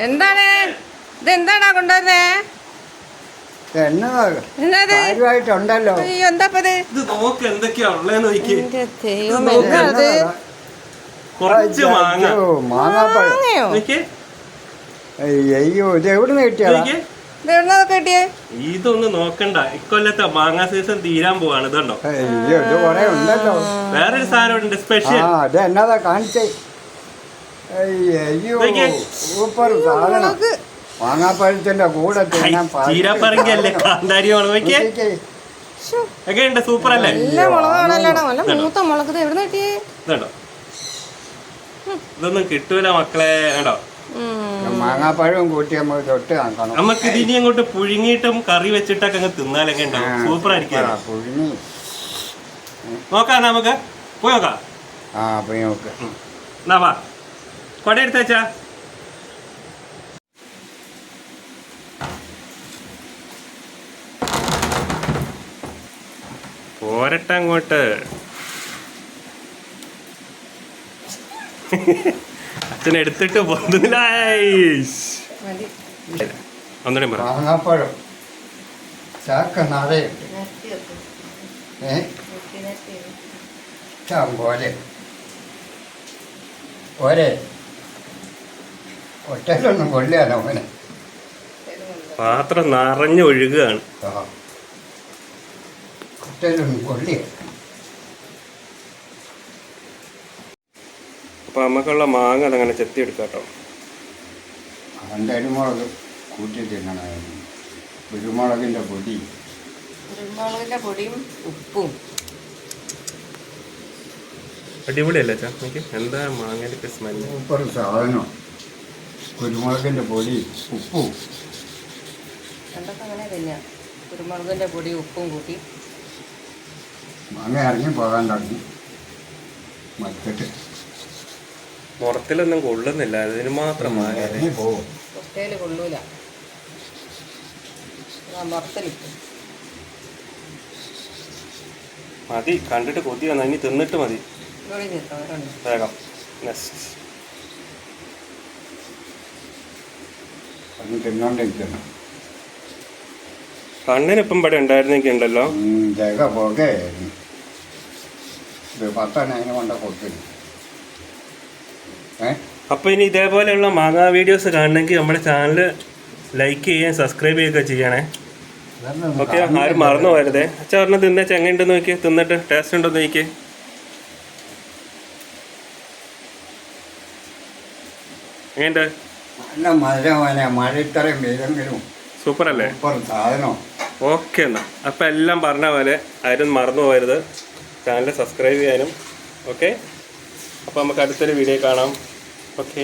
എന്താണ് ഇതെന്താണാ കൊണ്ടുവന്നേ? കാര്യമായിട്ടുണ്ടല്ലോ. അയ്യോ എന്താപ്പത്? മാങ്ങാപ്പഴം. അയ്യോ ഇത് എവിടുന്ന് കിട്ടിയാ? ഇതൊന്നും നോക്കണ്ട, ഇക്കൊല്ലത്തെ മാങ്ങാ സീസൺ തീരാൻ പോവാണ്. ഇതുണ്ടോ? അയ്യോ ഇത് കൊറേ ഉണ്ടല്ലോ. വേറൊരു സാധനം സ്പെഷ്യൽ. അത് എന്നതാ കാണിച്ചേ? അയ്യോ സൂപ്പർ സാധനം. മാങ്ങാപ്പഴത്തിന്റെ കൂടെ ചീരാപ്പറങ്കല്ലേ കാന്താരിയാണ്. നോക്കിയുണ്ട്, സൂപ്പർ അല്ലേ? ഇതുണ്ടോ? ഇതൊന്നും കിട്ടൂല മക്കളെ. കേട്ടോ, മാങ്ങാപ്പഴവും കൂട്ടി നമ്മൾ തൊട്ട് കാണണം. നമുക്ക് ഇതിനി അങ്ങോട്ട് പുഴുങ്ങിയിട്ടും കറി വെച്ചിട്ടൊക്കെ അങ്ങ് തിന്നാലൊക്കെ ഉണ്ടാവും. സൂപ്പർ ആയിരിക്കും. പുഴുങ്ങി നോക്കാം, നമുക്ക് പോയി നോക്കാം. പോയി നോക്ക്. എന്നാ വാ, കൊട എടുത്ത് വെച്ചാ. പോരട്ടെ അങ്ങോട്ട്. അച്ഛനെടുത്തിട്ട് പൊന്തില്ല. ഒന്നുകൂടെ പറ. മാങ്ങാപ്പഴം ചാക്ക നിറയുണ്ട്. പോലെ ഒരേ ഒറ്റയിലൊന്നും കൊള്ളിയാലോ മോനെ. പാത്രം നിറഞ്ഞൊഴുകുകയാണ്. ഒറ്റയിലൊന്നും കൊള്ളിയ. അപ്പൊ നമുക്കുള്ള മാങ്ങ അതങ്ങനെ ചെത്തി എടുക്കാം കേട്ടോ. അതിൻ്റെ അരിമുളക് കൂട്ടി തിന്നണമായിരുന്നു. കുരുമുളകിൻ്റെ പൊടി, കുരുമുളകിന്റെ പൊടിയും ഉപ്പും. അടിപൊളിയല്ലേ അച്ഛാ? നോക്കി എന്താ മാങ്ങയുടെ സ്മെല്ല്. സൂപ്പർ സാധനം. കുരുമുളകിൻ്റെ പൊടി ഉപ്പും എന്തൊക്കെ അങ്ങനെ തന്നെയാ. കുരുമുളകിന്റെ പൊടി ഉപ്പും കൂട്ടി മാങ്ങ ഇറങ്ങി പോകാൻ തുടങ്ങി. മത്തിട്ട് മുറത്തിലൊന്നും കൊള്ളുന്നില്ല, അതിന് മാത്രം മാങ്ങ ഇറങ്ങി പോകും. കൊട്ടയിൽ കൊള്ളൂല, മുറത്തിലിട്ടു മതി. കണ്ടിട്ട് കൊതി വന്നു, ഇനി തിന്നിട്ട് മതി. വേഗം നെക്സ്റ്റ്. അത് തിന്നോണ്ടിരിക്കണം. കണ്ണിനിപ്പം ഇവിടെ ഉണ്ടായിരുന്നെങ്കിൽ ഉണ്ടല്ലോ. ജഗ പോകയായിരുന്നു. ഇത് 10 അതിനെ കൊണ്ട് കൊടുത്തില്ല. അപ്പോൾ ഇനി ഇതേപോലെയുള്ള മാങ്ങാ വീഡിയോസ് കാണണമെങ്കിൽ നമ്മുടെ ചാനൽ ലൈക്ക് ചെയ്യുകയും സബ്സ്ക്രൈബ് ചെയ്യുകയൊക്കെ ചെയ്യണേ. ഓക്കെ, ആരും മറന്നു പോരുതേ. അച്ഛാ പറഞ്ഞ തിന്നേ, ചെങ്ങയുണ്ടെന്ന് നോക്കി, തിന്നിട്ട് ടേസ്റ്റ് ഉണ്ടോന്ന് നോക്കി. എങ്ങനെയുണ്ട്? നല്ല മധുരമാണ്. മഴ ഇത്രയും പെയ്തെങ്കിലും സൂപ്പർ അല്ലേ? സൂപ്പർ സാധനം. ഓക്കെ എന്നാ. അപ്പം എല്ലാം പറഞ്ഞ പോലെ ആരും മറന്നു പോകരുത് ചാനൽ സബ്സ്ക്രൈബ് ചെയ്യാനും. ഓക്കെ, അപ്പോൾ നമുക്ക് അടുത്തൊരു വീഡിയോ കാണാം. ഓക്കെ.